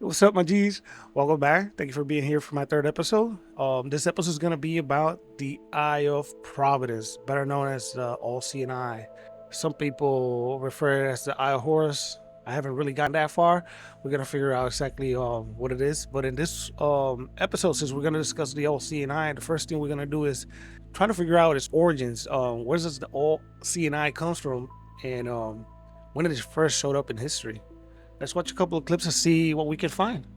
What's up, my G's? Welcome back. Thank you for being here for my third episode. This episode is going to be about the Eye of Providence, better known as the All-Seeing Eye. Some people refer it as the Eye of Horus. I haven't really gotten that far. We're going to figure out exactly what it is. But in this episode, since we're going to discuss the All-Seeing Eye, the first thing we're going to do is try to figure out its origins. Where does the All-Seeing Eye comes from? And when did it first showed up in history? Let's watch a couple of clips and see what we can find.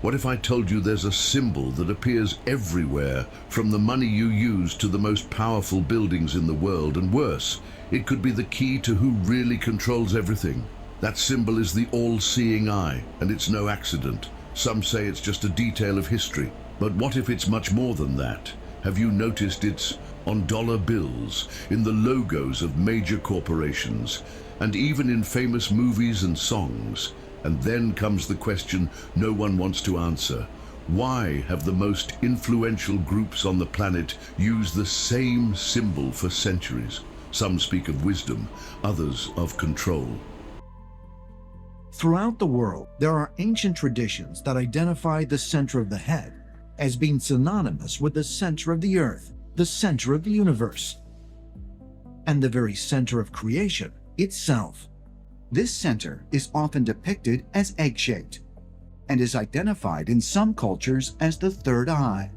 What if I told you there's a symbol that appears everywhere, from the money you use to the most powerful buildings in the world, and worse, it could be the key to who really controls everything. That symbol is the all-seeing eye, and it's no accident. Some say it's just a detail of history. But what if it's much more than that? Have you noticed it's on dollar bills, in the logos of major corporations, and even in famous movies and songs? And then comes the question no one wants to answer. Why have the most influential groups on the planet used the same symbol for centuries? Some speak of wisdom, others of control. Throughout the world, there are ancient traditions that identify the center of the head as being synonymous with the center of the earth, the center of the universe, and the very center of creation itself. This center is often depicted as egg-shaped and is identified in some cultures as the third eye.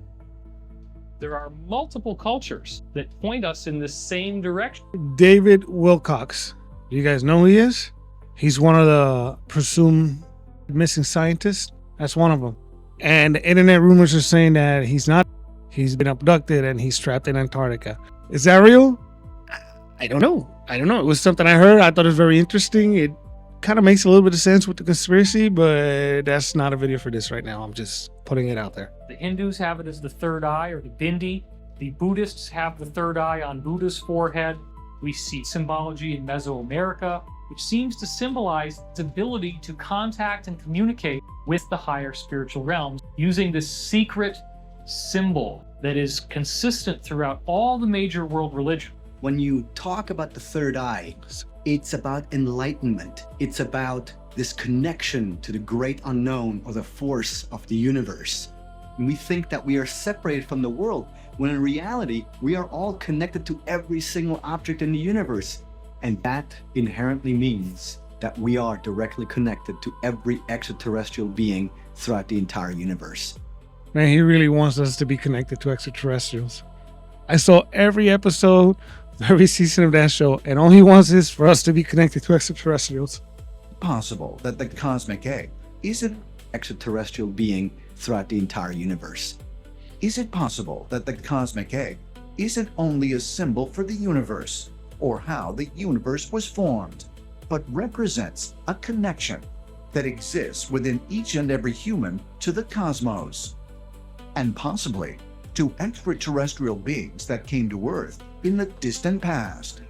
There are multiple cultures that point us in the same direction. David Wilcox. Do you guys know who he is? He's one of the presumed missing scientists. That's one of them. And the internet rumors are saying that he's not. He's been abducted and he's trapped in Antarctica. Is that real? I don't know. It was something I heard. I thought it was very interesting. It kind of makes a little bit of sense with the conspiracy, but that's not a video for this right now. I'm just putting it out there. The Hindus have it as the third eye, or the bindi. The Buddhists have the third eye on Buddha's forehead. We see symbology in Mesoamerica, which seems to symbolize its ability to contact and communicate with the higher spiritual realms using this secret symbol that is consistent throughout all the major world religions. When you talk about the third eye, it's about enlightenment. It's about this connection to the great unknown or the force of the universe. And we think that we are separated from the world, when in reality, we are all connected to every single object in the universe. And that inherently means that we are directly connected to every extraterrestrial being throughout the entire universe. Man, he really wants us to be connected to extraterrestrials. I saw every episode, every season of that show, and all he wants is for us to be connected to extraterrestrials. Possible that the cosmic egg is an Extraterrestrial being throughout the entire universe. Is it possible that the cosmic egg isn't only a symbol for the universe or how the universe was formed, but represents a connection that exists within each and every human to the cosmos, and possibly to extraterrestrial beings that came to Earth in the distant past?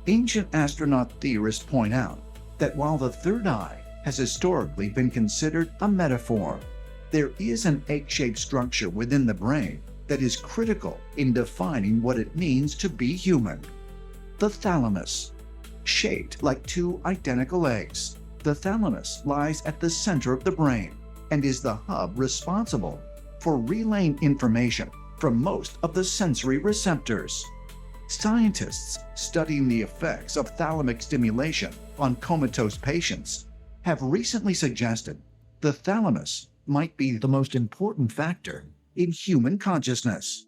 Ancient astronaut theorists point out that while the third eye has historically been considered a metaphor, there is an egg-shaped structure within the brain that is critical in defining what it means to be human. The thalamus. Shaped like two identical eggs, the thalamus lies at the center of the brain and is the hub responsible for relaying information from most of the sensory receptors. Scientists studying the effects of thalamic stimulation on comatose patients have recently suggested the thalamus might be the most important factor in human consciousness.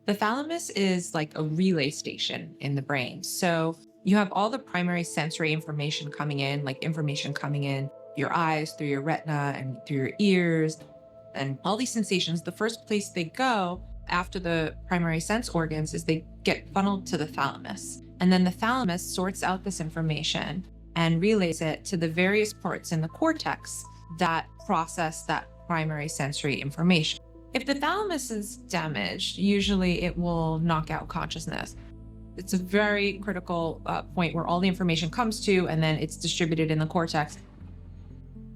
The thalamus is like a relay station in the brain. So you have all the primary sensory information coming in, like information coming in your eyes, through your retina, and through your ears, and all these sensations. The first place they go after the primary sense organs is they get funneled to the thalamus. And then the thalamus sorts out this information and relays it to the various parts in the cortex that process that primary sensory information. If the thalamus is damaged, usually it will knock out consciousness. It's a very critical point where all the information comes to, and then it's distributed in the cortex.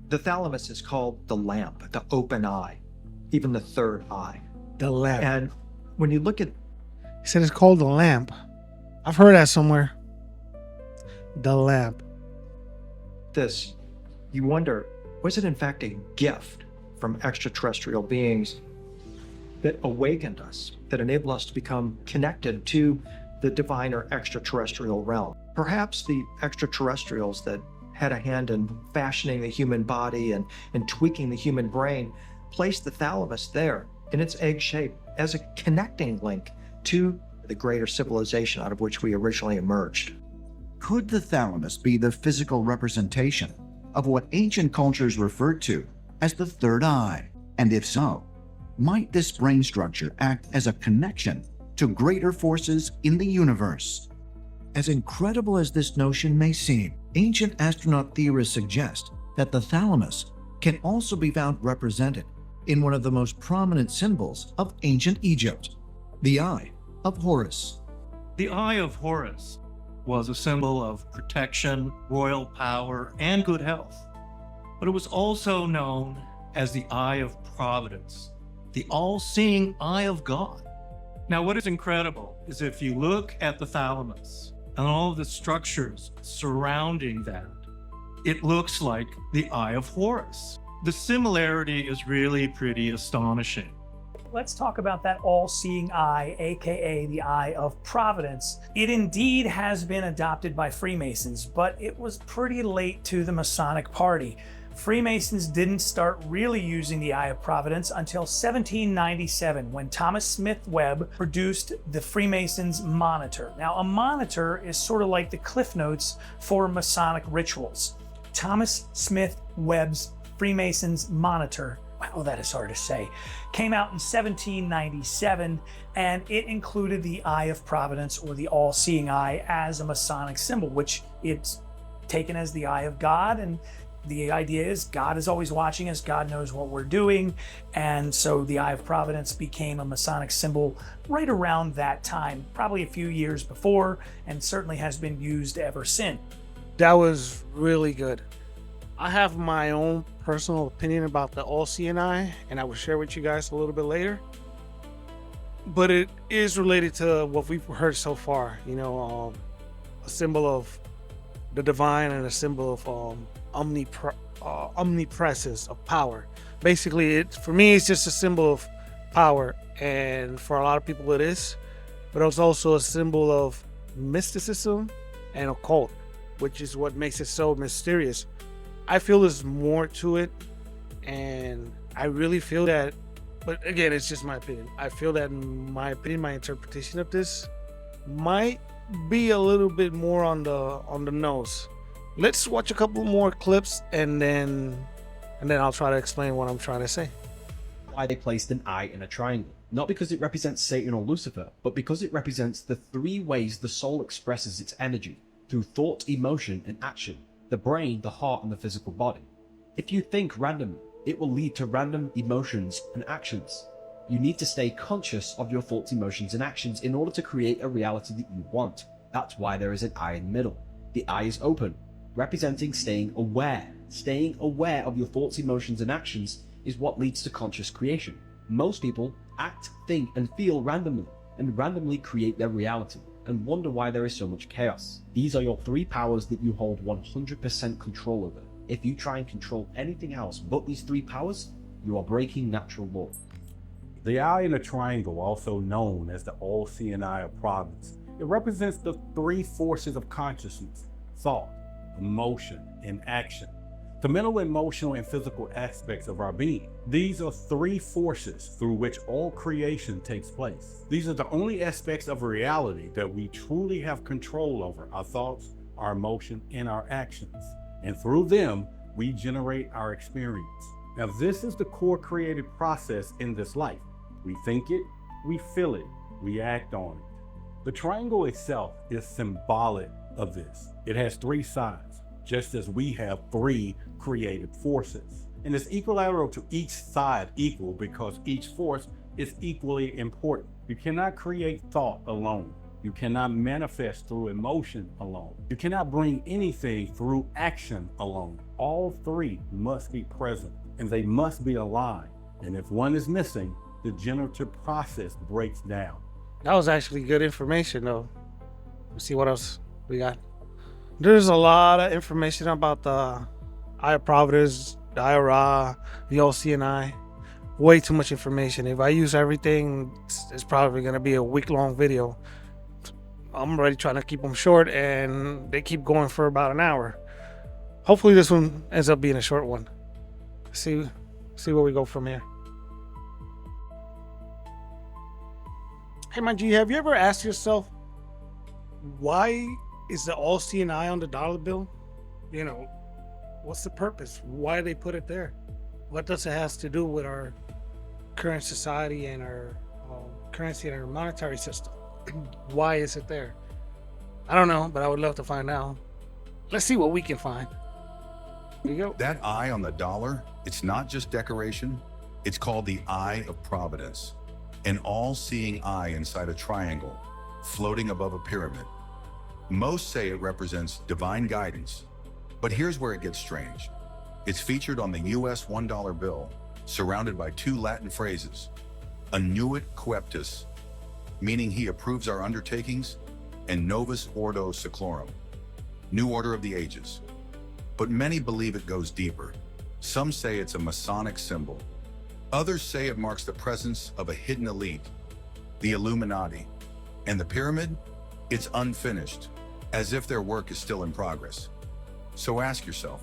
The thalamus is called the lamp, the open eye, even the third eye. The lamp. And when you look at He said it's called the lamp. I've heard that somewhere. The lamp. this, you wonder, Was it in fact a gift from extraterrestrial beings that awakened us, that enabled us to become connected to the divine or extraterrestrial realm? Perhaps the extraterrestrials that had a hand in fashioning the human body and tweaking the human brain placed the thalamus there in its egg shape as a connecting link to the greater civilization out of which we originally emerged. Could the thalamus be the physical representation of what ancient cultures referred to as the third eye? And if so, might this brain structure act as a connection to greater forces in the universe? As incredible as this notion may seem, ancient astronaut theorists suggest that the thalamus can also be found represented in one of the most prominent symbols of ancient Egypt, the Eye of Horus. The Eye of Horus was a symbol of protection, royal power, and good health. But it was also known as the Eye of Providence, the all-seeing eye of God. Now, what is incredible is if you look at the thalamus and all of the structures surrounding that, it looks like the Eye of Horus. The similarity is really pretty astonishing. Let's talk about that all-seeing eye, aka the Eye of Providence. It indeed has been adopted by Freemasons, but it was pretty late to the Masonic party. Freemasons didn't start really using the Eye of Providence until 1797, when Thomas Smith Webb produced the Freemasons' Monitor. Now, a monitor is sort of like the Cliff Notes for Masonic rituals. Thomas Smith Webb's Freemasons' Monitor, wow, that is hard to say, came out in 1797, and it included the Eye of Providence, or the all-seeing eye, as a Masonic symbol, which it's taken as the eye of God. And the idea is God is always watching us, God knows what we're doing, and so the Eye of Providence became a Masonic symbol right around that time, probably a few years before, and certainly has been used ever since. That was really good. I have my own personal opinion about the all-seeing eye, and I will share with you guys a little bit later. But it is related to what we've heard so far. You know, a symbol of the divine and a symbol of omnipresence, of power. Basically, for me, it's just a symbol of power, and for a lot of people it is. But it's also a symbol of mysticism and occult, which is what makes it so mysterious. I feel there's more to it, and I really feel that, but again, it's just my opinion. I feel that, in my opinion, my interpretation of this might be a little bit more on the nose. Let's watch a couple more clips, and then I'll try to explain what I'm trying to say. Why they placed an eye in a triangle. Not because it represents Satan or Lucifer, but because it represents the three ways the soul expresses its energy, through thought, emotion, and action. The brain, the heart, and the physical body. If you think randomly, it will lead to random emotions and actions. You need to stay conscious of your thoughts, emotions, and actions in order to create a reality that you want. That's why there is an eye in the middle. The eye is open, representing staying aware. Staying aware of your thoughts, emotions, and actions is what leads to conscious creation. Most people act, think, and feel randomly, and randomly create their reality, and wonder why there is so much chaos. These are your three powers that you hold 100% control over. If you try and control anything else but these three powers, you are breaking natural law. The eye in a triangle, also known as the all-seeing eye of Providence, it represents the three forces of consciousness: thought, emotion, and action. The mental, emotional, and physical aspects of our being. These are three forces through which all creation takes place. These are the only aspects of reality that we truly have control over: our thoughts, our emotion, and our actions. And through them, we generate our experience. Now, this is the core creative process in this life. We think it, we feel it, we act on it. The triangle itself is symbolic of this. It has three sides, just as we have three creative forces. And it's equilateral to each side equal because each force is equally important. You cannot create thought alone. You cannot manifest through emotion alone. You cannot bring anything through action alone. All three must be present and they must be aligned. And if one is missing, the generative process breaks down. That was actually good information, though. Let's see what else we got. There's a lot of information about the Eye of Providence the Eye of Ra, the all-seeing-eye. Way too much information. If I use everything, it's probably going to be a week-long video. I'm already trying to keep them short, and they keep going for about an hour. Hopefully this one ends up being a short one. See where we go from here. Hey, my G, have you ever asked yourself, why is the all-seeing eye on the dollar bill? You know, what's the purpose? Why do they put it there? What does it have to do with our current society and our currency and our monetary system? Why is it there? I don't know, but I would love to find out. Let's see what we can find. Here you go. That eye on the dollar, it's not just decoration. It's called the Eye of Providence, an all-seeing eye inside a triangle, floating above a pyramid. Most say it represents divine guidance, but here's where it gets strange. It's featured on the US $1 bill, surrounded by two Latin phrases, Annuit Coeptis, meaning he approves our undertakings, and Novus Ordo Seclorum, New Order of the Ages. But many believe it goes deeper. Some say it's a Masonic symbol. Others say it marks the presence of a hidden elite, the Illuminati. And the pyramid? It's unfinished, as if their work is still in progress. So ask yourself,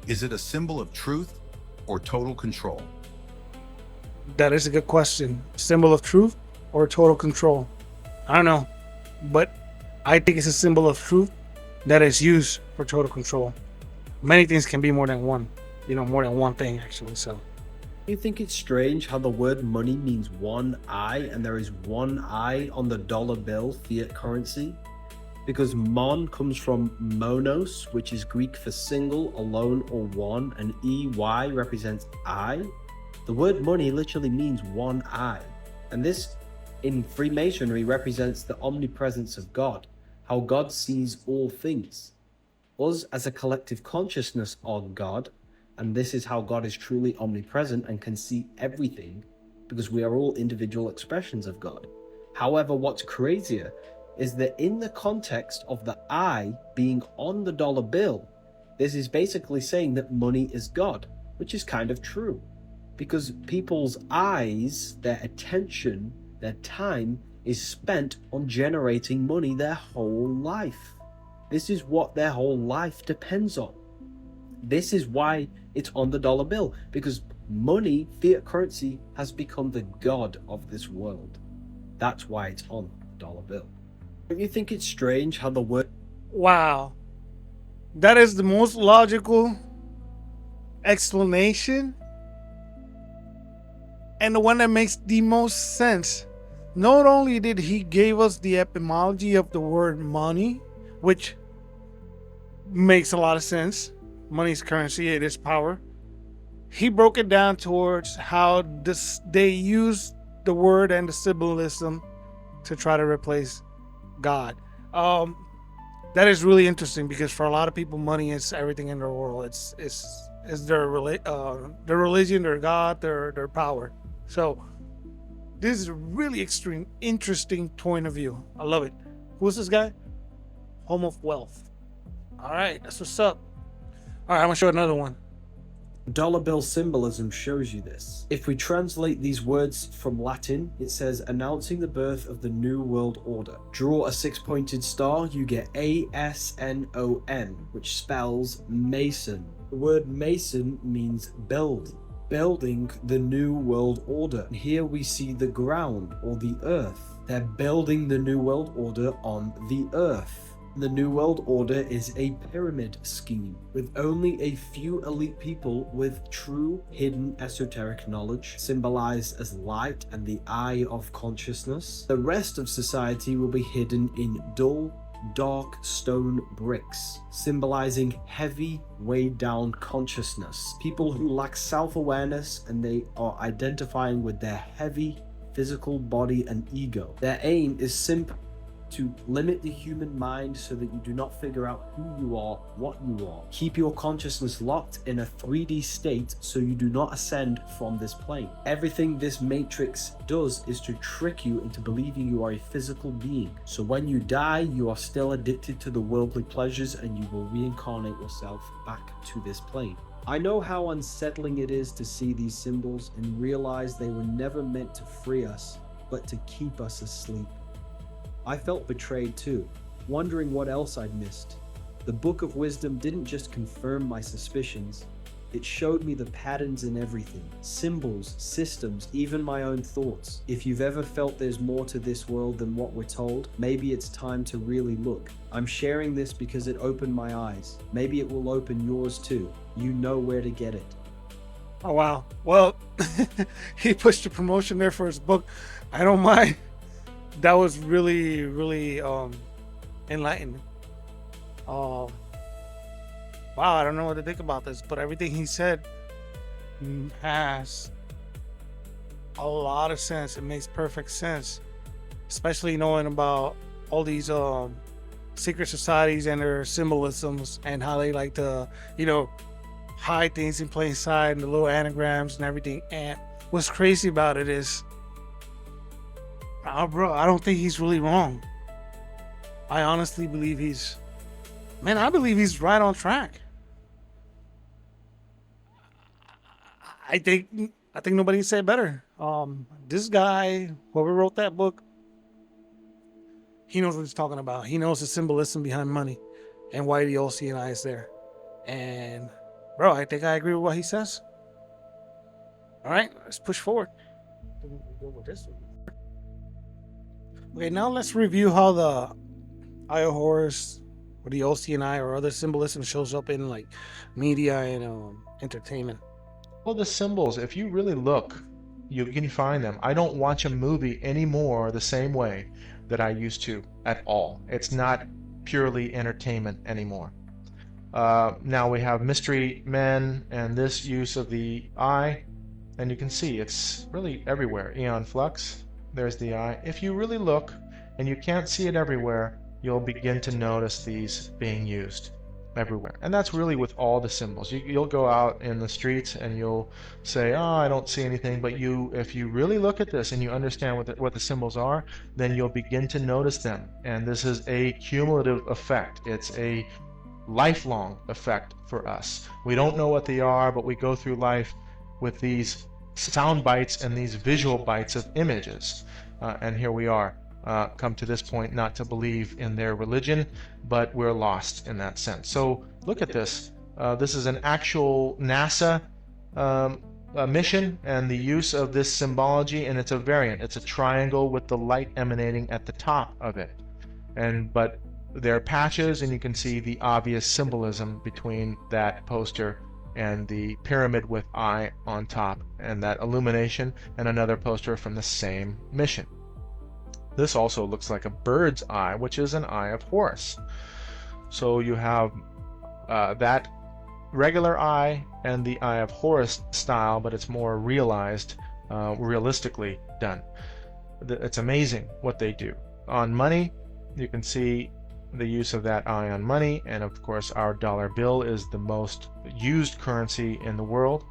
is it a symbol of truth or total control? That is a good question. Symbol of truth or total control? I don't know, but I think it's a symbol of truth that is used for total control. Many things can be more than one, more than one thing actually. So You think it's strange how the word money means one eye and there is one eye on the dollar bill fiat currency? Because mon comes from monos, which is Greek for single, alone, or one, and EY represents eye. The word money literally means one eye. And this, in Freemasonry, represents the omnipresence of God, how God sees all things. Us as a collective consciousness are God, and this is how God is truly omnipresent and can see everything, because we are all individual expressions of God. However, what's crazier is that in the context of the eye being on the dollar bill, this is basically saying that money is God, which is kind of true. Because people's eyes, their attention, their time is spent on generating money their whole life. This is what their whole life depends on. This is why it's on the dollar bill, because money, fiat currency, has become the god of this world. That's why it's on the dollar bill. Don't you think it's strange how the word... wow, that is the most logical explanation and the one that makes the most sense. Not only did he give us the etymology of the word money, which makes a lot of sense. Money is currency, it is power. He broke it down towards how they use the word and the symbolism to try to replace God. That is really interesting because for a lot of people, money is everything in their world. It's their religion, their God, their power. So this is a really interesting point of view. I love it. Who's this guy? Home of Wealth. All right, that's what's up. All right, I'm gonna show another one. Dollar bill symbolism shows you this. If we translate these words from Latin, it says announcing the birth of the New World Order. Draw a six-pointed star, you get ASNON, which spells Mason. The word Mason means build, building the New World Order. And here we see the ground or the earth. They're building the New World Order on the earth. The New World Order is a pyramid scheme with only a few elite people with true hidden esoteric knowledge, symbolized as light and the eye of consciousness. The rest of society will be hidden in dull, dark stone bricks, symbolizing heavy, weighed down consciousness. People who lack self-awareness and they are identifying with their heavy physical body and ego. Their aim is simple. to limit the human mind so that you do not figure out who you are, what you are. Keep your consciousness locked in a 3D state so you do not ascend from this plane. Everything this matrix does is to trick you into believing you are a physical being. So when you die, you are still addicted to the worldly pleasures and you will reincarnate yourself back to this plane. I know how unsettling it is to see these symbols and realize they were never meant to free us, but to keep us asleep. I felt betrayed too, wondering what else I'd missed. The Book of Wisdom didn't just confirm my suspicions, it showed me the patterns in everything, symbols, systems, even my own thoughts. If you've ever felt there's more to this world than what we're told, maybe it's time to really look. I'm sharing this because it opened my eyes. Maybe it will open yours too. You know where to get it. Oh, wow. Well, he pushed the promotion there for his book. I don't mind. That was really, really enlightening. Wow, I don't know what to think about this, but everything he said has a lot of sense. It makes perfect sense, especially knowing about all these secret societies and their symbolisms and how they like to, hide things in plain sight and the little anagrams and everything. And what's crazy about it is, bro, I don't think he's really wrong. I honestly believe I believe he's right on track. I think nobody can say it better. This guy, whoever wrote that book, he knows what he's talking about. He knows the symbolism behind money and why the OCNI is there. And bro, I think I agree with what he says. All right, let's push forward. Okay, now let's review how the Eye of Horus or the OCNI or other symbolism shows up in like media and entertainment. Well, the symbols, if you really look, you can find them. I don't watch a movie anymore the same way that I used to at all. It's not purely entertainment anymore. Now we have Mystery Men and this use of the eye, and you can see it's really everywhere. Aeon Flux, there's the eye. If you really look and you can't see it everywhere, you'll begin to notice these being used everywhere. And that's really with all the symbols. You'll go out in the streets and you'll say, oh, I don't see anything, but if you really look at this and you understand what the symbols are, then you'll begin to notice them. And this is a cumulative effect. It's a lifelong effect for us. We don't know what they are, but we go through life with these sound bites and these visual bites of images. And here we are, come to this point not to believe in their religion, but we're lost in that sense. So look at this. This is an actual NASA mission and the use of this symbology, and it's a variant. It's a triangle with the light emanating at the top of it. But there are patches, and you can see the obvious symbolism between that poster and the pyramid with eye on top, and that illumination, and another poster from the same mission. This also looks like a bird's eye, which is an Eye of Horus. So you have that regular eye and the Eye of Horus style, but it's more realized, realistically done. It's amazing what they do. On money, you can see the use of that eye on money, and of course our dollar bill is the most used currency in the world.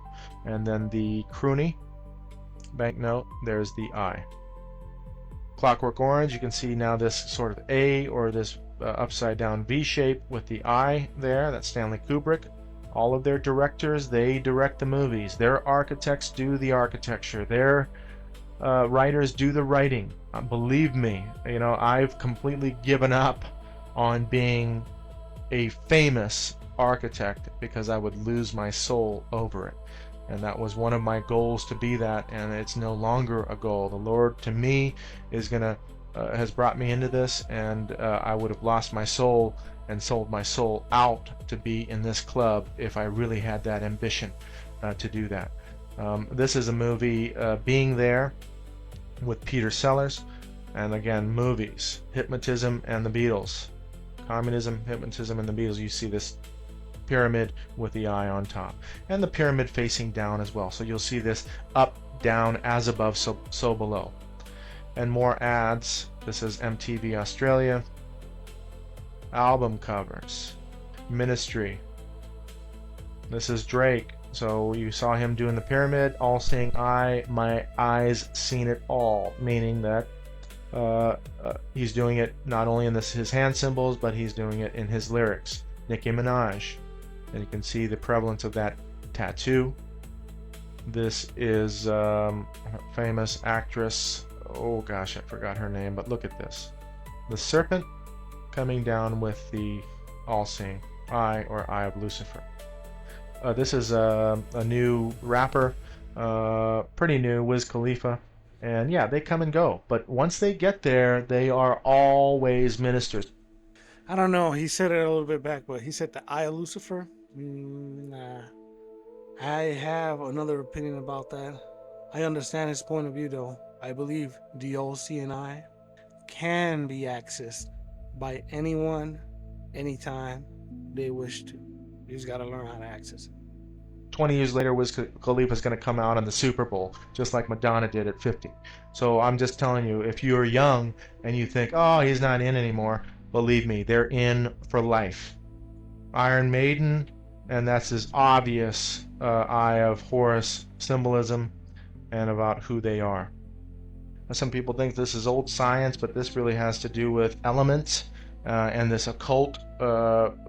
And then the Croonie banknote, there's the eye. Clockwork Orange, you can see now this sort of A or this upside down V shape with the eye there. That's Stanley Kubrick. All of their directors, they direct the movies. Their architects do the architecture. Their writers do the writing. Believe me, I've completely given up on being a famous architect because I would lose my soul over it. And that was one of my goals, to be that, and it's no longer a goal. The Lord, to me, has brought me into this, and I would have lost my soul and sold my soul out to be in this club if I really had that ambition to do that. This is a movie, Being There, with Peter Sellers, and again, movies, Hypnotism and the Beatles. Communism, Hypnotism, and the Beatles. You see this pyramid with the eye on top, and the pyramid facing down as well. So you'll see this up, down, as above, so below. And more ads This is MTV Australia. Album covers. Ministry. This is Drake. So you saw him doing the pyramid, all seeing eye, my eyes seen it all, meaning that he's doing it not only in his hand symbols, but he's doing it in his lyrics. Nicki Minaj, and you can see the prevalence of that tattoo. This is famous actress, oh gosh, I forgot her name, but look at this. The serpent coming down with the all-seeing eye, or Eye of Lucifer. This is a new rapper, pretty new, Wiz Khalifa. And yeah, they come and go. But once they get there, they are always ministers. I don't know. He said it a little bit back, but he said the Eye of Lucifer. Nah. I have another opinion about that. I understand his point of view, though. I believe the all-seeing eye can be accessed by anyone, anytime they wish to. You just got to learn how to access it. 20 years later, Wiz Khalifa is going to come out on the Super Bowl, just like Madonna did at 50. So I'm just telling you, if you're young and you think, oh, he's not in anymore, believe me, they're in for life. Iron Maiden, and that's his obvious Eye of Horus symbolism and about who they are. Some people think this is old science, but this really has to do with elements and this occult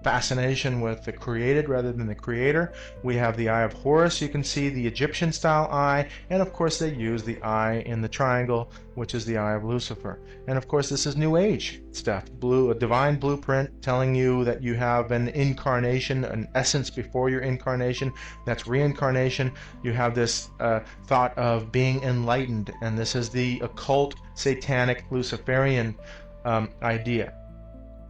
fascination with the created rather than the creator. We have the Eye of Horus, you can see the Egyptian style eye, and of course they use the eye in the triangle, which is the Eye of Lucifer. And of course this is New Age stuff, a divine blueprint telling you that you have an incarnation, an essence before your incarnation. That's reincarnation. You have this thought of being enlightened, and this is the occult, satanic, Luciferian idea.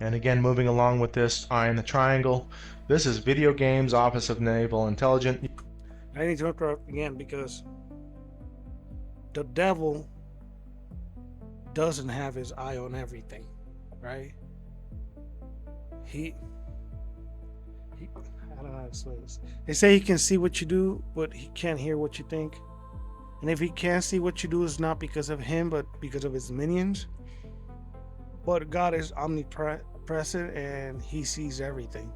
And again, moving along with this eye in the triangle, this is video games, Office of Naval Intelligence. I need to interrupt again because the devil doesn't have his eye on everything, right? He I don't know how to explain this. They say he can see what you do, but he can't hear what you think. And if he can't see what you do, it's not because of him, but because of his minions. But God is omnipresent and he sees everything.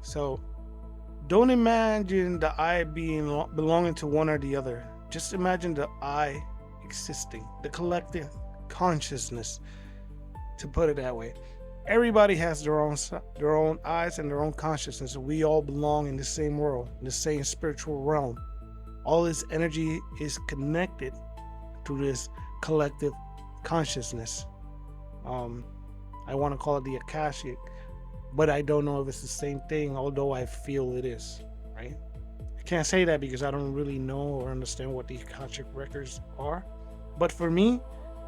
So don't imagine the eye belonging to one or the other. Just imagine the eye existing, the collective consciousness, to put it that way. Everybody has their own eyes and their own consciousness. We all belong in the same world, in the same spiritual realm. All this energy is connected to this collective consciousness. I want to call it the Akashic, but I don't know if it's the same thing, although I feel it is, right? I can't say that because I don't really know or understand what the Akashic records are. But for me,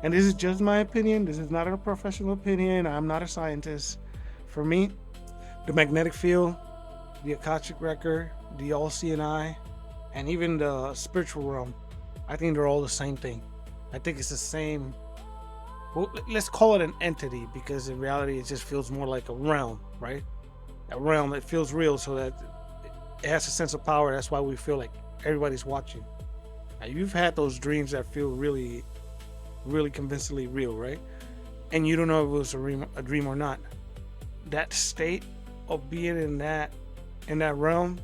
and this is just my opinion, this is not a professional opinion, I'm not a scientist. For me, the magnetic field, the Akashic record, the all-seeing eye, and even the spiritual realm, I think they're all the same thing. I think it's the same. Well, let's call it an entity, because in reality it just feels more like a realm, right? A realm that feels real, so that it has a sense of power. That's why we feel like everybody's watching. Now, you've had those dreams that feel really, really convincingly real, right? And you don't know if it was a dream or not. That state of being in that realm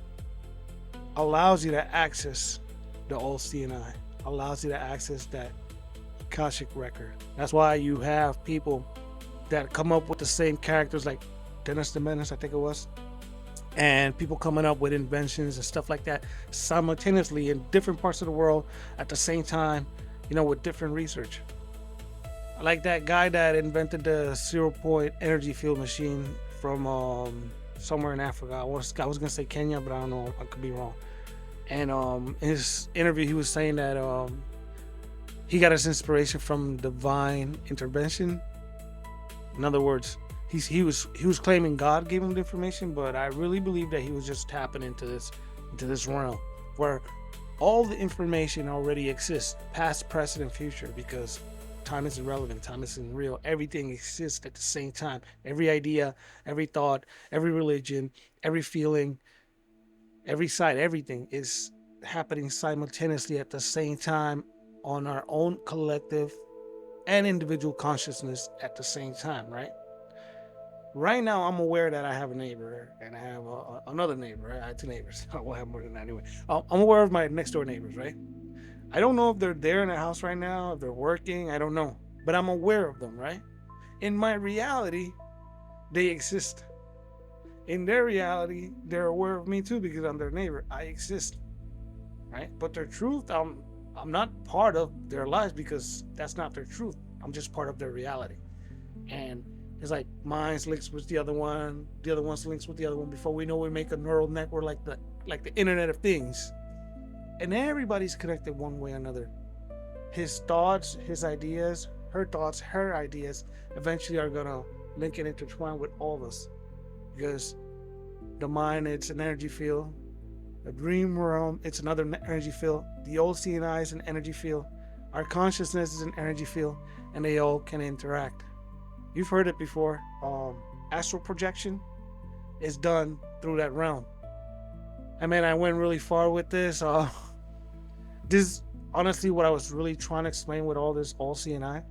allows you to access the all-seeing eye, allows you to access that Akashic record. That's why you have people that come up with the same characters, like Dennis the Menace, I think it was, and people coming up with inventions and stuff like that simultaneously in different parts of the world at the same time, with different research. Like that guy that invented the 0-point energy field machine from somewhere in Africa. I was gonna say Kenya, but I don't know, I could be wrong. And in his interview, he was saying that he got his inspiration from divine intervention. In other words, he was claiming God gave him the information, but I really believe that he was just tapping into this realm where all the information already exists, past, present, and future, because time is irrelevant, time isn't real. Everything exists at the same time. Every idea, every thought, every religion, every feeling, every side, everything is happening simultaneously at the same time on our own collective and individual consciousness at the same time, right? Right now, I'm aware that I have a neighbor and I have another neighbor. Right? I have two neighbors. I will have more than that anyway. I'm aware of my next door neighbors, right? I don't know if they're there in the house right now, if they're working. I don't know. But I'm aware of them, right? In my reality, they exist. In their reality, they're aware of me too because I'm their neighbor. I exist, right? But their truth, I'm not part of their lives because that's not their truth. I'm just part of their reality. And it's like mine links with the other one links with the other one. Before we know, we make a neural network like the Internet of Things. And everybody's connected one way or another. His thoughts, his ideas, her thoughts, her ideas eventually are gonna link and intertwine with all of us. Because the mind, it's an energy field. The dream realm, it's another energy field. The old CNI is an energy field. Our consciousness is an energy field, and they all can interact. You've heard it before. Astral projection is done through that realm. I mean, I went really far with this. This honestly what I was really trying to explain with all this all CNI.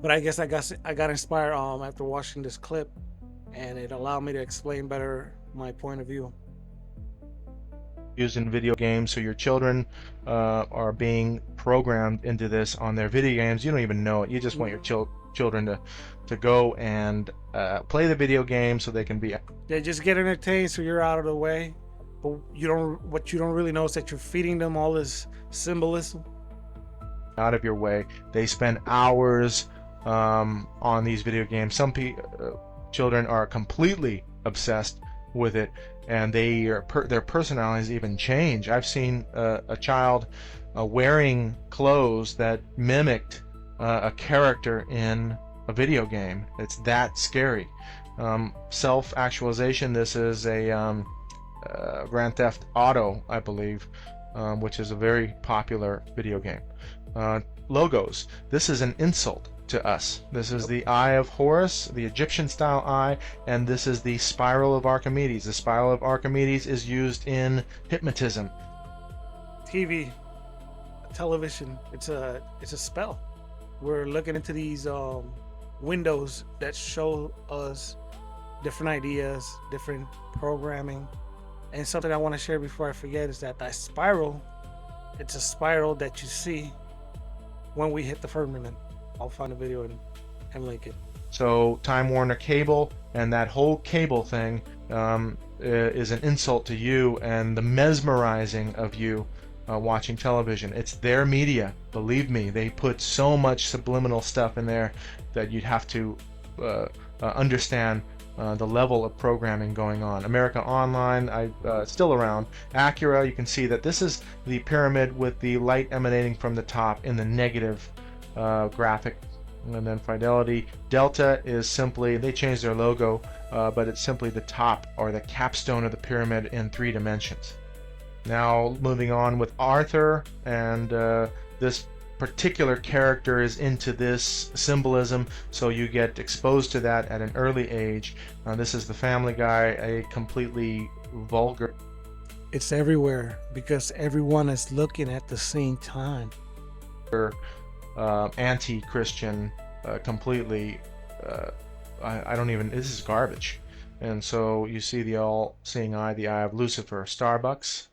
But I guess I got inspired after watching this clip, and it allowed me to explain better my point of view. Used in video games, so your children are being programmed into this on their video games. You don't even know it. You just want your children to go and play the video game so they can be. They just get entertained, so you're out of the way. But what you don't really know is that you're feeding them all this symbolism. Out of your way. They spend hours on these video games. Some children are completely obsessed with it, and their personalities even change. I've seen a child wearing clothes that mimicked a character in a video game. It's that scary. Self-actualization. This is a Grand Theft Auto, I believe, which is a very popular video game. Logos. This is an insult to us. This is the Eye of Horus, the Egyptian style eye, and this is the Spiral of Archimedes. The Spiral of Archimedes is used in hypnotism. TV, television, it's a spell. We're looking into these windows that show us different ideas, different programming. And something I want to share before I forget is that spiral, it's a spiral that you see when we hit the firmament. I'll find a video and link it. So Time Warner Cable and that whole cable thing is an insult to you and the mesmerizing of you watching television. It's their media. Believe me, they put so much subliminal stuff in there that you'd have to understand the level of programming going on. America Online, still around. Acura, you can see that this is the pyramid with the light emanating from the top in the negative graphic. And then Fidelity. Delta is simply, they changed their logo, but it's simply the top or the capstone of the pyramid in 3 dimensions. Now moving on with Arthur, and this particular character is into this symbolism, so you get exposed to that at an early age. This is the Family Guy, a completely vulgar. It's everywhere because everyone is looking at the same time. Anti-Christian, completely. I don't even. This is garbage. And so you see the all-seeing eye, the Eye of Lucifer. Starbucks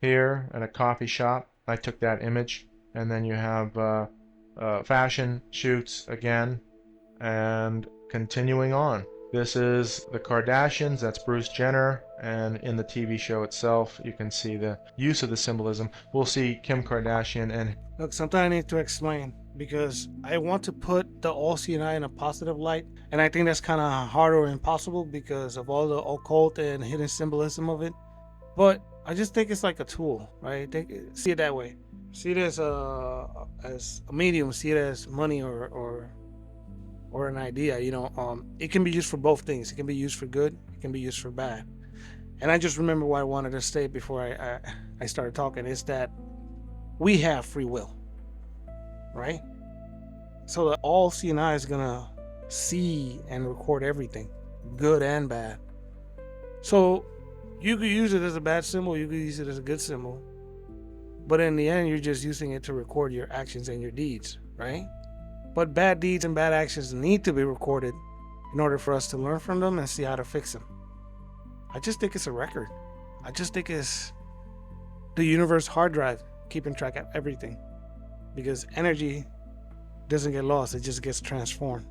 here and a coffee shop. I took that image. And then you have fashion shoots again, and continuing on. This is the Kardashians, that's Bruce Jenner, and in the TV show itself, you can see the use of the symbolism. We'll see Kim Kardashian and... Look, something I need to explain, because I want to put the all CNI in a positive light, and I think that's kind of hard or impossible because of all the occult and hidden symbolism of it. But I just think it's like a tool, right? See it that way. See it as a medium. See it as money or an idea. You know, it can be used for both things. It can be used for good. It can be used for bad. And I just remember what I wanted to say before I started talking is that we have free will, right? So that all CNI is gonna see and record everything, good and bad. So you could use it as a bad symbol. You could use it as a good symbol. But in the end, you're just using it to record your actions and your deeds, right? But bad deeds and bad actions need to be recorded in order for us to learn from them and see how to fix them. I just think it's a record. I just think it's the universe hard drive keeping track of everything, because energy doesn't get lost, it just gets transformed.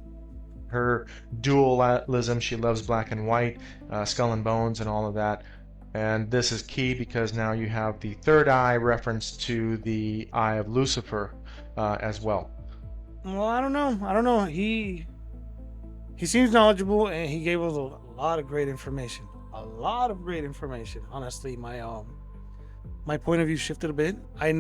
Her dualism, she loves black and white, skull and bones, and all of that. And this is key because now you have the third eye reference to the eye of Lucifer as well. Well, I don't know. He seems knowledgeable, and he gave us a lot of great information. Honestly, my point of view shifted a bit. I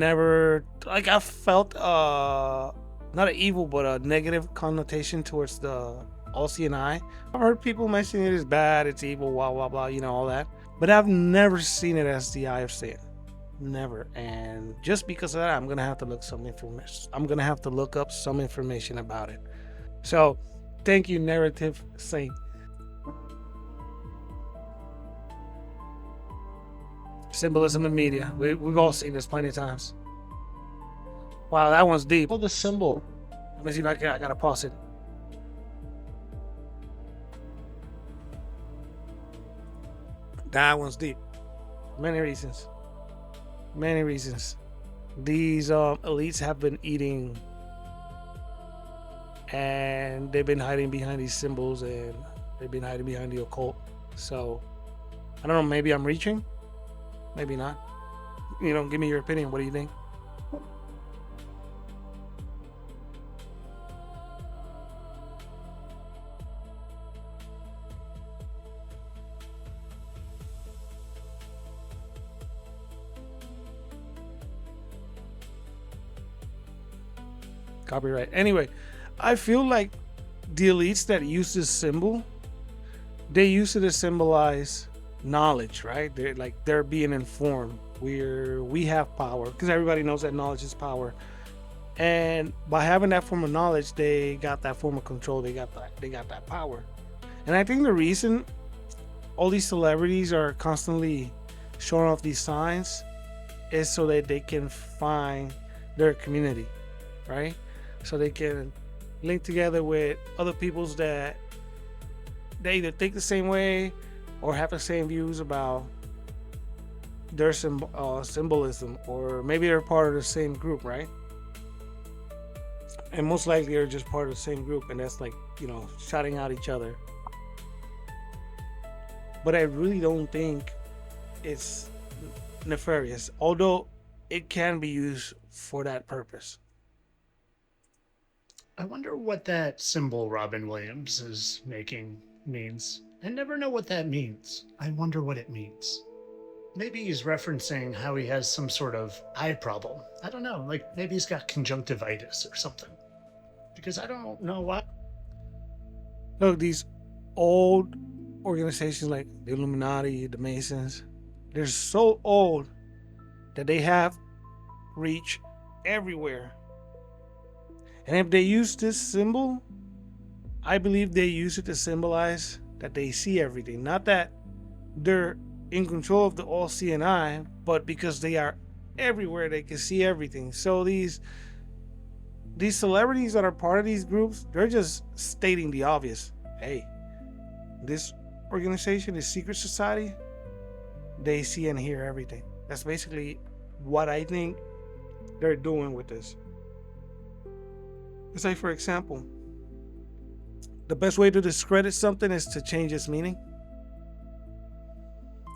felt not an evil but a negative connotation towards the all-seeing eye. I've heard people mention it as bad, it's evil, blah blah blah, all that. But I've never seen it as the eye of Satan. Never. And just because of that, I'm gonna have to look up some information about it. So thank you, Narrative Saint. Symbolism in media. We've all seen this plenty of times. Wow, that one's deep. Well, the symbol. Let me see if I gotta pause it. That one's deep. Many reasons. These elites have been eating, and they've been hiding behind these symbols, and they've been hiding behind the occult. So I don't know, maybe I'm reaching, maybe not. Give me your opinion. What do you think? Copyright. Anyway, I feel like the elites that use this symbol, they use it to symbolize knowledge, right? They're being informed. We have power, because everybody knows that knowledge is power. And by having that form of knowledge, they got that form of control. They got that power. And I think the reason all these celebrities are constantly showing off these signs is so that they can find their community, right? So they can link together with other peoples that they either think the same way or have the same views about their symbolism, or maybe they're part of the same group, right? And most likely they're just part of the same group, and that's shouting out each other. But I really don't think it's nefarious, although it can be used for that purpose. I wonder what that symbol Robin Williams is making means. I never know what that means. I wonder what it means. Maybe he's referencing how he has some sort of eye problem. I don't know, maybe he's got conjunctivitis or something. Because I don't know why. Look, these old organizations like the Illuminati, the Masons, they're so old that they have reach everywhere. And if they use this symbol, I believe they use it to symbolize that they see everything. Not that they're in control of the all-seeing eye, but because they are everywhere, they can see everything. So these celebrities that are part of these groups, they're just stating the obvious. Hey, this organization, this secret society, they see and hear everything. That's basically what I think they're doing with this. It's like, for example, the best way to discredit something is to change its meaning.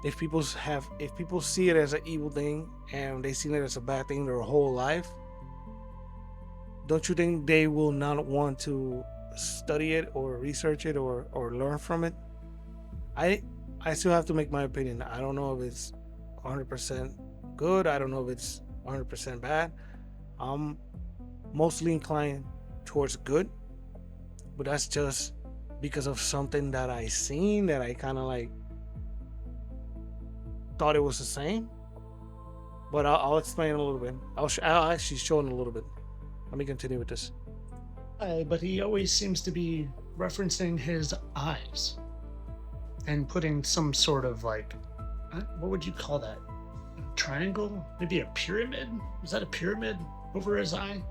If people see it as an evil thing and they see it as a bad thing their whole life, don't you think they will not want to study it or research it or learn from it? I still have to make my opinion. I don't know if it's 100% good. I don't know if it's 100% bad. I'm mostly inclined towards good, but that's just because of something that I seen that I kind of thought it was the same. But I'll explain a little bit. I'll actually show it a little bit. Let me continue with this. But he always seems to be referencing his eyes and putting some sort of what would you call that? A triangle? Maybe a pyramid? Is that a pyramid over his eye?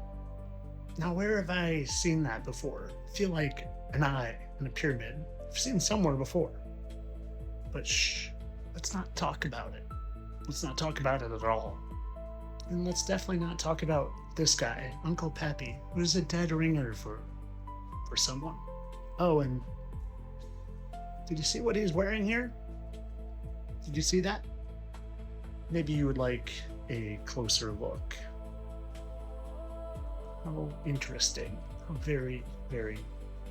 Now, where have I seen that before? I feel like an eye in a pyramid. I've seen somewhere before. But shh, let's not talk about it. Let's not talk about it at all. And let's definitely not talk about this guy, Uncle Pappy, who's a dead ringer for someone. Oh, and did you see what he's wearing here? Did you see that? Maybe you would like a closer look. How interesting. How very, very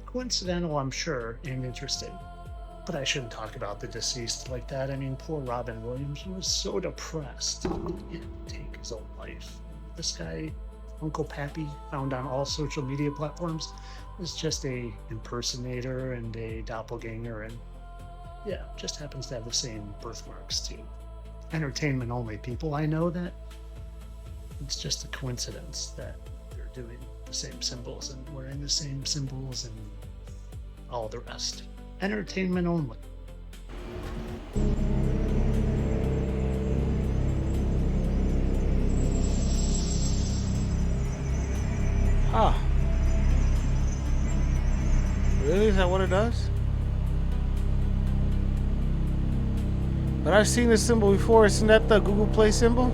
coincidental, I'm sure, and interesting. But I shouldn't talk about the deceased like that. I mean, poor Robin Williams was so depressed. He didn't take his own life. This guy, Uncle Pappy, found on all social media platforms, is just a impersonator and a doppelganger, and yeah, just happens to have the same birthmarks too. Entertainment only, people. I know that. It's just a coincidence that they're doing the same symbols and wearing the same symbols and all the rest. Entertainment only. Ah. Really? Is that what it does? But I've seen this symbol before. Isn't that the Google Play symbol?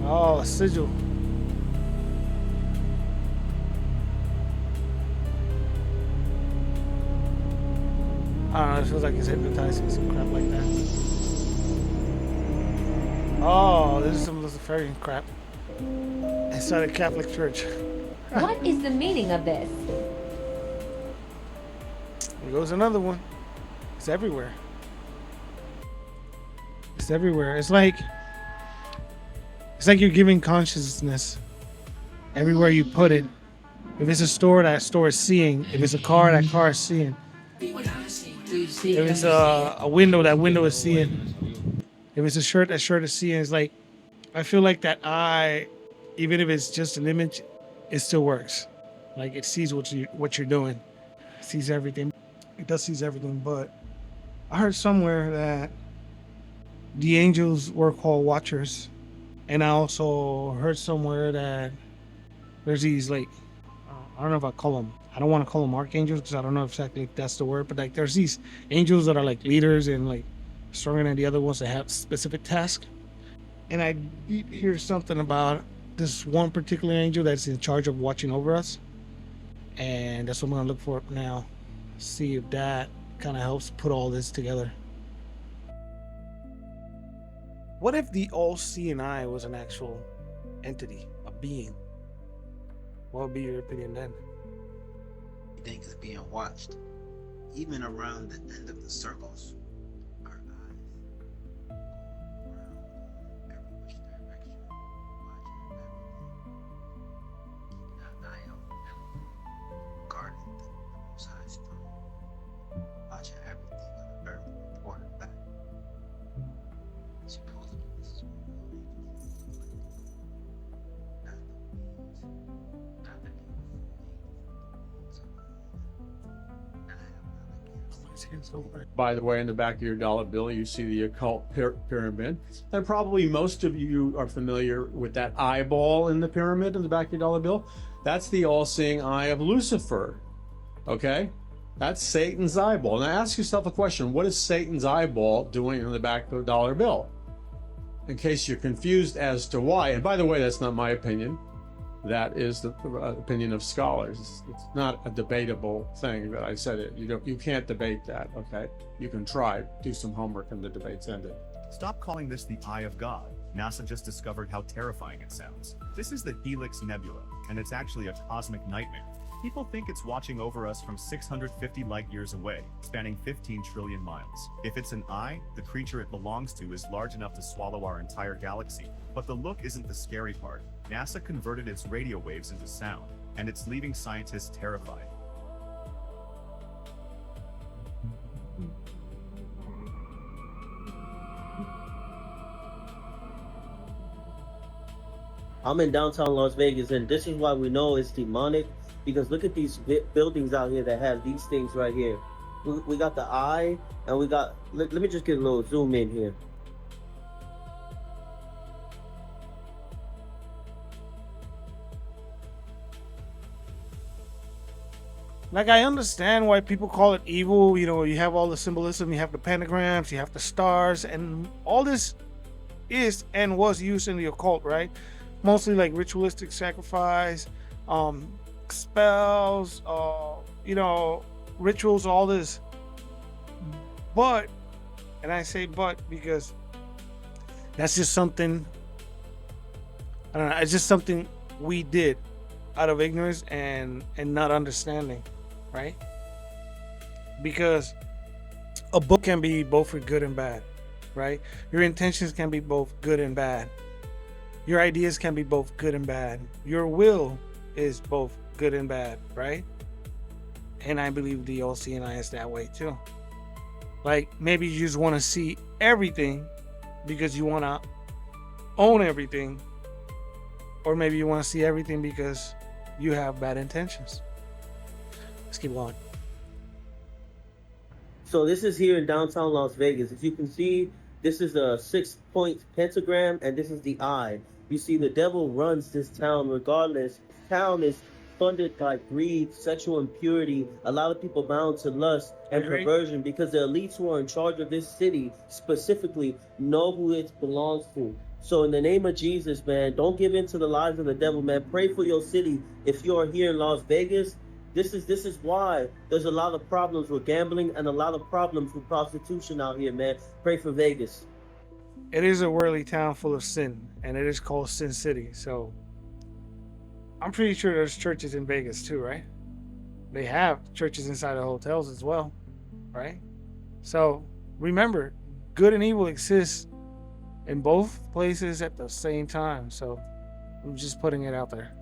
Oh, a sigil. I don't know, it feels like he's hypnotizing some crap like that. Oh, this is some Luciferian crap. Inside a Catholic church. What is the meaning of this? Here goes another one. It's everywhere. It's everywhere. It's like you're giving consciousness everywhere you put it. If it's a store, that store is seeing. If it's a car, that car is seeing. If it's a window, that window is seeing. If it's a shirt, that shirt is seeing. It's like, I feel like that eye, even if it's just an image, it still works. Like it sees what you're doing. It sees everything. It does sees everything, but I heard somewhere that the angels were called watchers. And I also heard somewhere that there's these like, I don't know if I call them, I don't want to call them archangels because I don't know exactly if that's the word, but like there's these angels that are like leaders and like stronger than the other ones that have specific tasks. And I did hear something about this one particular angel that's in charge of watching over us. And that's what I'm going to look for now. See if that kind of helps put all this together. What if the all-seeing eye was an actual entity, a being? What would be your opinion then? You think it's being watched, even around the end of the circles. Our eyes go around every which direction, watching everything. Keep an eye out for everything, guarding the Most High's throne, watching everything on the earth and reporting back. Supposedly, this is what we all angels look like. Not the wings, not the beautiful wings. By the way, in the back of your dollar bill, you see the occult pyramid. And probably most of you are familiar with that eyeball in the pyramid in the back of your dollar bill. That's the all-seeing eye of Lucifer. Okay? That's Satan's eyeball. Now ask yourself a question. What is Satan's eyeball doing in the back of the dollar bill? In case you're confused as to why. And by the way, that's not my opinion. That is the opinion of scholars. It's not a debatable thing that I said it. You can't debate that, okay? You can try, do some homework, and the debate's ended. Stop calling this the Eye of God. NASA just discovered how terrifying it sounds. This is the Helix Nebula, and it's actually a cosmic nightmare. People think it's watching over us from 650 light years away, spanning 15 trillion miles. If it's an eye, the creature it belongs to is large enough to swallow our entire galaxy. But the look isn't the scary part. NASA converted its radio waves into sound, and it's leaving scientists terrified. I'm in downtown Las Vegas, and this is why we know it's demonic, because look at these buildings out here that have these things right here. We got the eye, and we got, let me just get a little zoom in here. Like, I understand why people call it evil. You know, you have all the symbolism, you have the pentagrams, you have the stars, and all this is and was used in the occult, right? Mostly like ritualistic sacrifice, spells, you know, rituals, all this. But, and I say but because that's just something, I don't know, it's just something we did out of ignorance and not understanding, right? Because a book can be both for good and bad, right? Your intentions can be both good and bad. Your ideas can be both good and bad. Your will is both good and bad, right? And I believe the OCNI is that way too. Like, maybe you just want to see everything because you want to own everything, or maybe you want to see everything because you have bad intentions. Let's keep going. So this is here in downtown Las Vegas. As you can see, this is a 6-point pentagram, and this is the eye. You see, the devil runs this town regardless. This town is funded by greed, sexual impurity, a lot of people bound to lust and perversion, because the elites who are in charge of this city specifically know who it belongs to. So in the name of Jesus, man, don't give in to the lies of the devil, man. Pray for your city. If you are here in Las Vegas, this is why there's a lot of problems with gambling and a lot of problems with prostitution out here, man. Pray for Vegas. It is a worldly town full of sin, and it is called Sin City. So I'm pretty sure there's churches in Vegas too, right? They have churches inside of hotels as well, right? So remember, good and evil exists in both places at the same time. So I'm just putting it out there.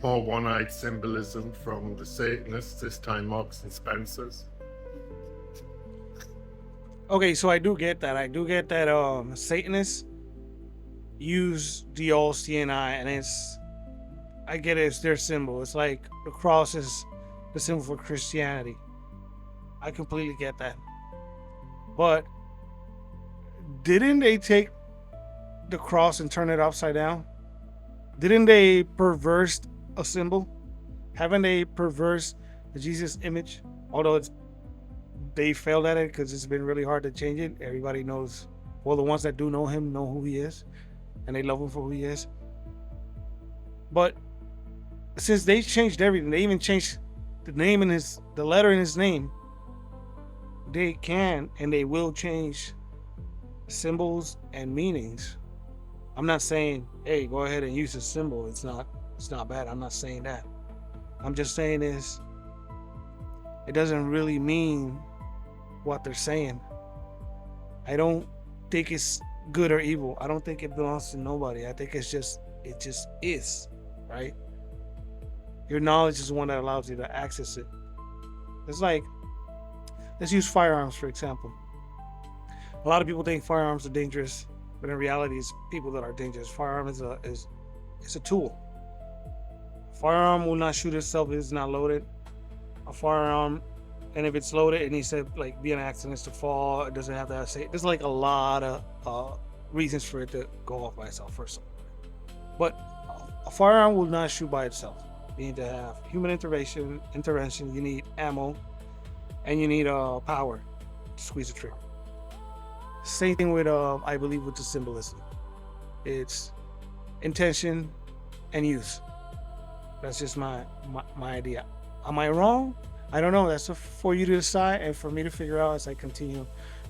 More one-eyed symbolism from the Satanists, this time Marks and Spencers. Okay, so I do get that. Satanists use the all seeing eye, and I get it, it's their symbol. It's like the cross is the symbol for Christianity. I completely get that. But didn't they take the cross and turn it upside down? Didn't they perverse a symbol? Haven't they perverse the Jesus image? Although they failed at it because it's been really hard to change it. Everybody knows, well, the ones that do know him know who he is, and they love him for who he is. But since they changed everything, they even changed the name in the letter in his name, they can and they will change symbols and meanings. I'm not saying, hey, go ahead and use a symbol. It's not bad. I'm not saying that. I'm just saying it doesn't really mean what they're saying. I don't think it's good or evil. I don't think it belongs to nobody. I think it just is, right? Your knowledge is the one that allows you to access it. It's like, let's use firearms, for example. A lot of people think firearms are dangerous, but in reality, it's people that are dangerous. Firearm is a tool. A firearm will not shoot itself if it's not loaded. A firearm, and if it's loaded, it needs to be an accident to fall. It doesn't have to have safe. There's a lot of reasons for it to go off by itself first. But a firearm will not shoot by itself. You need to have human intervention. You need ammo, and you need power to squeeze the trigger. Same thing with I believe with the symbolism. It's intention and use. That's just my idea. Am I wrong? I don't know. That's for you to decide and for me to figure out as I continue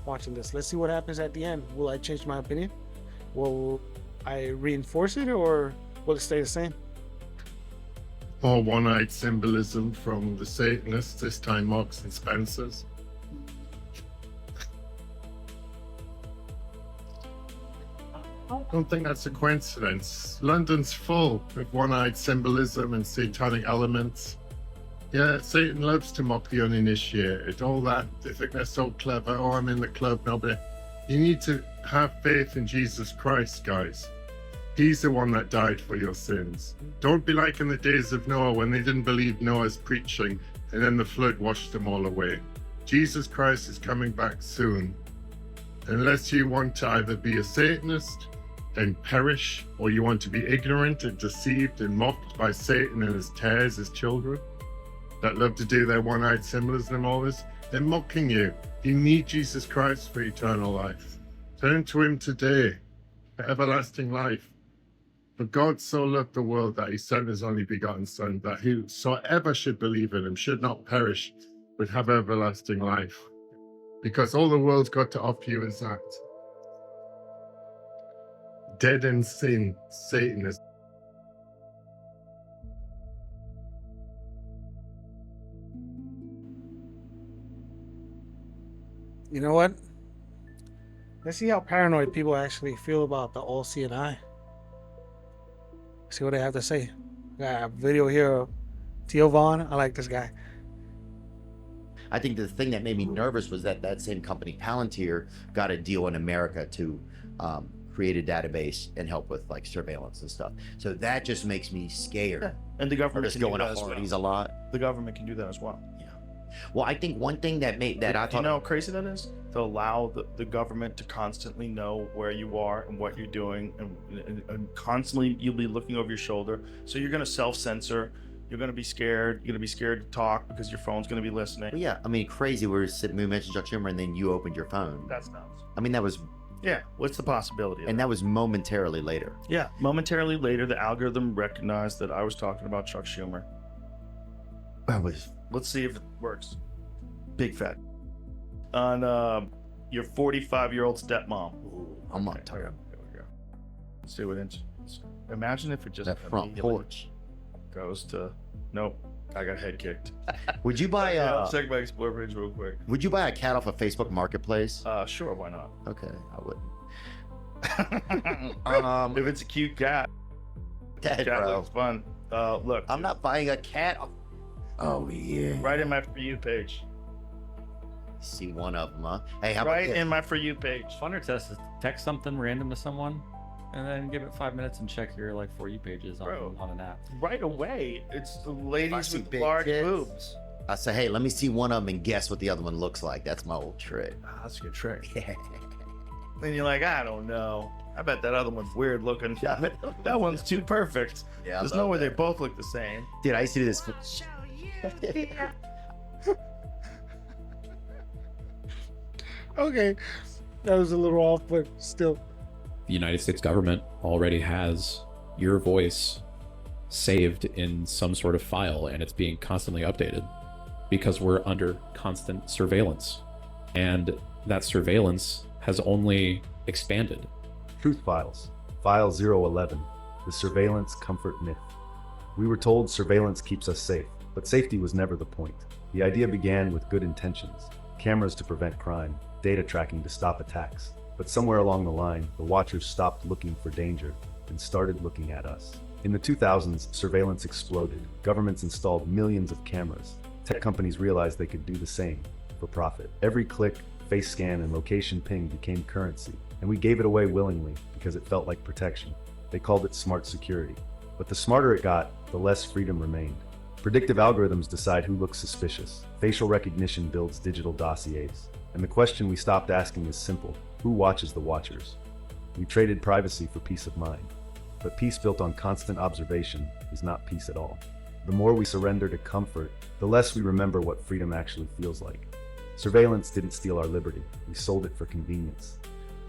watching this. Let's see what happens at the end. Will I change my opinion? Will I reinforce it, or will it stay the same? More one-eyed symbolism from the Satanists, this time Marks and Spencers. I don't think that's a coincidence. London's full of one-eyed symbolism and satanic elements. Yeah, Satan loves to mock the uninitiated. All that, they think they're so clever. Oh, I'm in the club. No, but you need to have faith in Jesus Christ, guys. He's the one that died for your sins. Don't be like in the days of Noah when they didn't believe Noah's preaching and then the flood washed them all away. Jesus Christ is coming back soon. Unless you want to either be a Satanist and perish, or you want to be ignorant and deceived and mocked by Satan and his tares, his children, that love to do their one-eyed symbolism and all this, they're mocking you. You need Jesus Christ for eternal life. Turn to him today for everlasting life. For God so loved the world that he sent his only begotten Son, that whosoever should believe in him should not perish, but have everlasting life. Because all the world's got to offer you is that. Dead in sin, Satan is. You know what? Let's see how paranoid people actually feel about the all-seeing eye. See what they have to say. Got a video here of Theo Vaughn. I like this guy. I think the thing that made me nervous was that same company, Palantir, got a deal in America to create a database and help with like surveillance and stuff. So that just makes me scared. Yeah. And the government just can going do to that as parties well. a lot. The government can do that as well. Well, I think one thing that I Do thought, you know how crazy that is? To allow the government to constantly know where you are and what you're doing, and constantly you'll be looking over your shoulder. So you're going to self-censor. You're going to be scared. You're going to be scared to talk because your phone's going to be listening. well, yeah, I mean, crazy. We mentioned Chuck Schumer, and then you opened your phone. That's nuts. I mean, that was, Yeah. What's the possibility of and that was momentarily later. Yeah. Momentarily later, the algorithm recognized that I was talking about Chuck Schumer. That was. Let's see if it works. Big fat. On your 45-year-old stepmom. I'm not talking. There we go. Let's see what imagine if it just That front immediately porch. goes to nope. I got head kicked. Would you buy I'll check my explore page real quick. Would you buy a cat off a Facebook Marketplace? Sure, why not? Okay, I wouldn't. If it's a cute cat, Dead, cat bro. looks fun. Look, I'm not buying a cat. Oh yeah. right in my For You page. See one of them, huh? Hey, how Right about in my For You page. Funner test is text something random to someone, and then give it 5 minutes and check your like For You pages on an app. Right away, it's the I ladies see with big large tits. boobs. I say, hey, let me see one of them and guess what the other one looks like. That's my old trick. That's a good trick. Then you're like, I don't know. I bet that other one's weird looking. That one's too perfect. Yeah, I There's love no way they that. both look the same. Dude, I used to do this. Okay, that was a little off, but still. The United States government already has your voice saved in some sort of file, and it's being constantly updated because we're under constant surveillance. And that surveillance has only expanded. Truth Files, File 011, The Surveillance Comfort Myth. We were told surveillance keeps us safe, but safety was never the point. The idea began with good intentions: cameras to prevent crime, data tracking to stop attacks. But somewhere along the line, the watchers stopped looking for danger and started looking at us. In the 2000s, surveillance exploded. Governments installed millions of cameras. Tech companies realized they could do the same for profit. Every click, face scan, and location ping became currency, and we gave it away willingly because it felt like protection. They called it smart security. But the smarter it got, the less freedom remained. Predictive algorithms decide who looks suspicious. Facial recognition builds digital dossiers. And the question we stopped asking is simple: who watches the watchers? We traded privacy for peace of mind. But peace built on constant observation is not peace at all. The more we surrender to comfort, the less we remember what freedom actually feels like. Surveillance didn't steal our liberty. We sold it for convenience.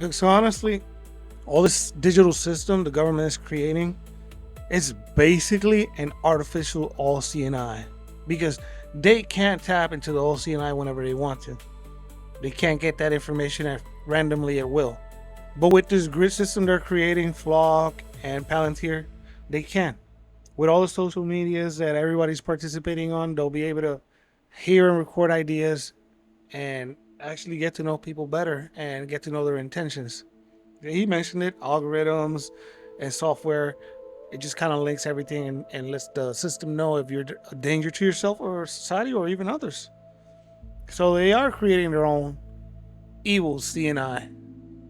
Look, so honestly, all this digital system the government is creating, it's basically an artificial all-seeing eye, because they can't tap into the all-seeing eye whenever they want to. They can't get that information randomly at will. But with this grid system they're creating, Flock and Palantir, they can. With all the social medias that everybody's participating on, they'll be able to hear and record ideas and actually get to know people better and get to know their intentions. He mentioned it, algorithms and software. It just kind of links everything and lets the system know if you're a danger to yourself or society or even others. So they are creating their own evil CNI.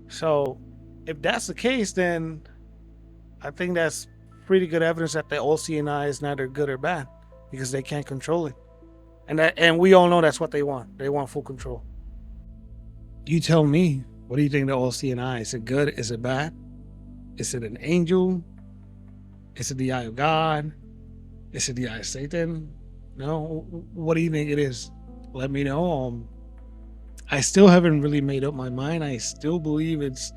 So if that's the case, then I think that's pretty good evidence that the all CNI is neither good or bad, because they can't control it. And we all know that's what they want. They want full control. You tell me, what do you think the all CNI is? Is it good? Is it bad? Is it an angel? Is it the eye of God? Is it the eye of Satan? No, what do you think it is? Let me know. I still haven't really made up my mind. I still believe it's.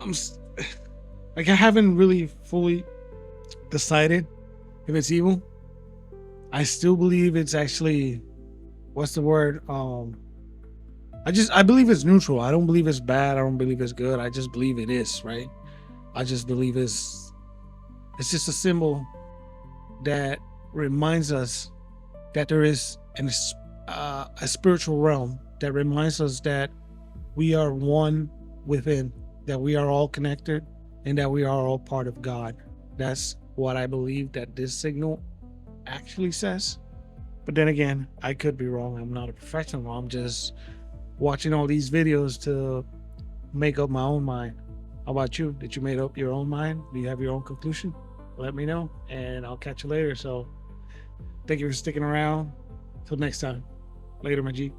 I'm like I haven't really fully decided if it's evil. I still believe it's actually, what's the word? I believe it's neutral. I don't believe it's bad. I don't believe it's good. I just believe it is, right? I just believe it's just a symbol that reminds us that there is a spiritual realm that reminds us that we are one within, that we are all connected, and that we are all part of God. That's what I believe that this signal actually says. But then again, I could be wrong. I'm not a professional. I'm just watching all these videos to make up my own mind. How about you? Did you make up your own mind? Do you have your own conclusion? Let me know, and I'll catch you later. So thank you for sticking around. Till next time. Later, my G.